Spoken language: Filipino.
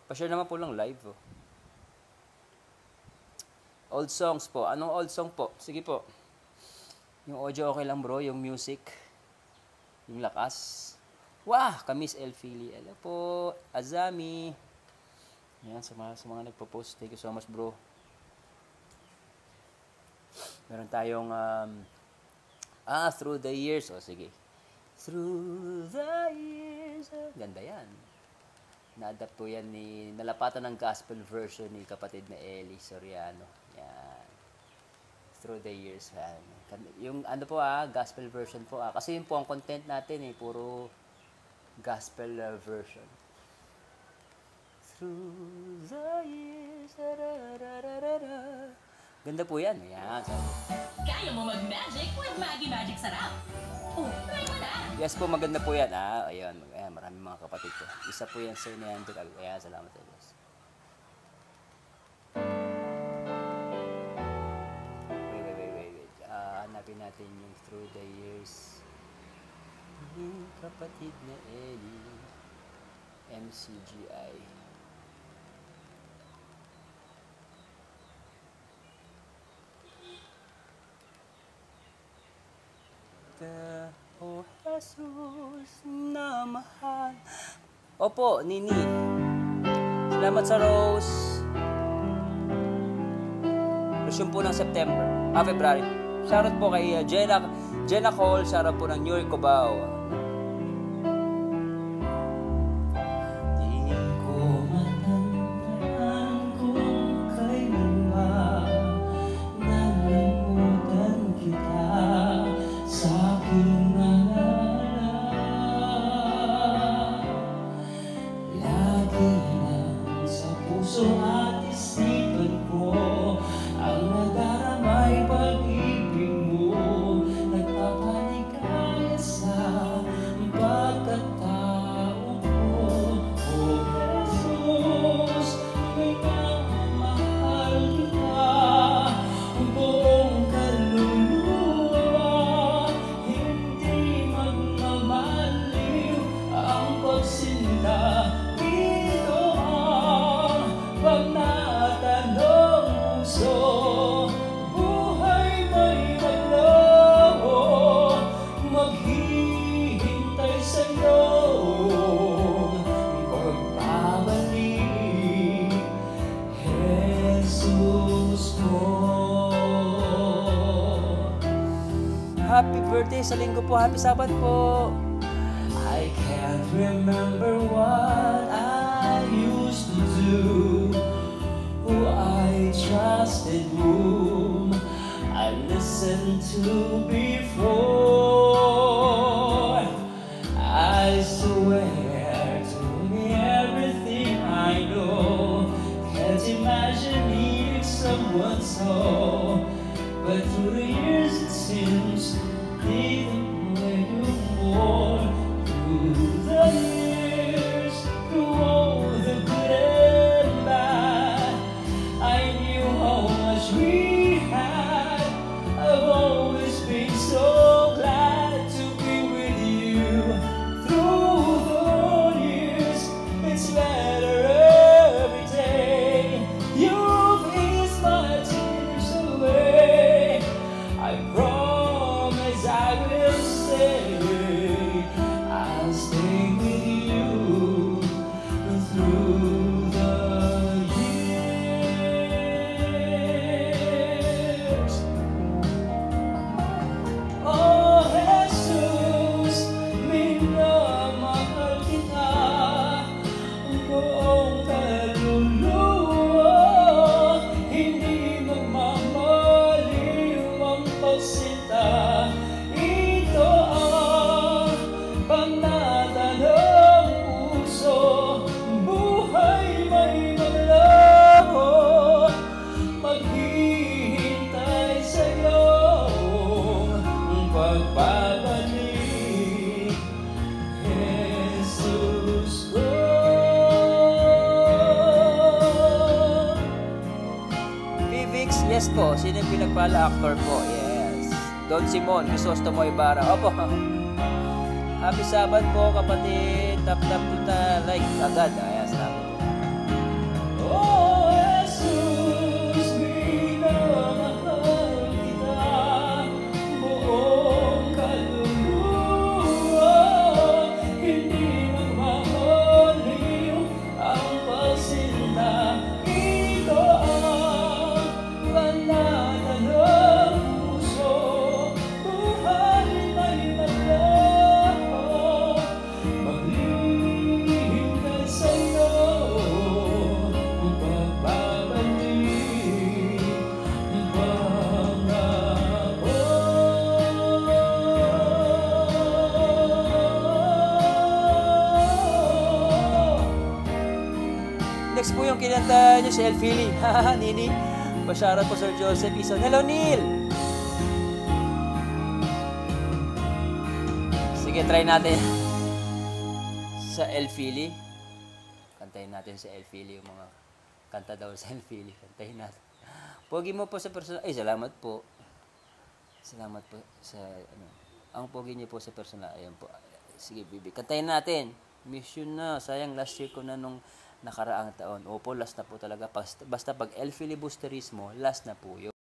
Pa-share naman po lang live. Oh. Old songs po. Anong old song po? Sige po. Yung audio okay lang bro, yung music. Yung lakas. Wah! Kamis Elfili. Hello po. Azami. Yan, sa mga nagpo-post. Thank you so much bro. Meron tayong Through the Years. O sige. Through the Years. Ganda yan. Na-adapt po yan nalapatan ng gospel version ni kapatid na Eli Soriano. Yan. Through the Years. Yan. Yung ano po gospel version po kasi yun po ang content natin puro gospel version. Through the Years. Ganda po yan. Yan. Kaya mo mag-magic with Maggie Magic Sarap. Oh, try mo na! Yes po, maganda po yan. Ayun, maraming mga kapatid ko. Isa po yan sa inahandog. Ayan, salamat sa Diyos. Wait. Hanapin natin yung Through the Years. Yung kapatid na Ellie. MCGI. Oh Jesus na mahal. Opo, Nini. Salamat sa Rose. Resume po ng September. February. Shoutout po kay Jenna Cole. Shoutout po ng New York, Cubao. Di ko matandaan kung kailan ba nalimutan kita sa aking lagi lang sa puso at isipan ko ang nadaramay pag-ibig mo, nagpapaligaya sa pagkatao ko. Oh Jesus, minamahal kita buong kaluluwa, hindi magmamaliw ang pagsinta. Ito ang pagnatanong puso, buhay may maglaho, maghihintay sa'yo pagbabalik, Jesus ko. Happy birthday sa linggo po. Happy Sabat po. I can't remember what I used to do, who I trusted, whom I listened to before. I swear to me everything I know, can't imagine needing someone so, but through the years it seems even when you're more. Through the years, through all the good and bad, I knew how much we had. I've always been so glad to be with you. Through the years, it's better every day. You've eased my tears away. I promise I will stay. I'll stay with you through the years. Oh Jesus, minamahal kita buong kaluluwa, hindi magmamaliw ang pagsinta. Ito ang pagnatanong puso, buhay may maglaho, maghihintay sa'yo pagbabalik, Jesus ko. Vivix, yes po. Sino yung pinagpala actor po? Yes. Don Simon, Crisostomo Ibarra. Opo. Happy Sabat po, kapatid. Tap tuta like agad. Ayan, salamat po. Next po yung kinanta niyo si El Fili. Haha, Nini. Pasyarat po Sir Joseph Ison. Hello, Neil! Sige, try natin. Sa El Fili. Kantahin natin sa El Fili yung mga kanta daw sa El Fili. Kantahin natin. Pogi mo po sa personal. Ay, salamat po. Salamat po sa ano. Ang pogi niyo po sa personal. Ayun po. Sige, Bibi. Kantahin natin. Miss you na. Sayang last year ko na nung nakaraang taon. Opo, last na po talaga. Basta pag El Filibusterismo, last na po yun.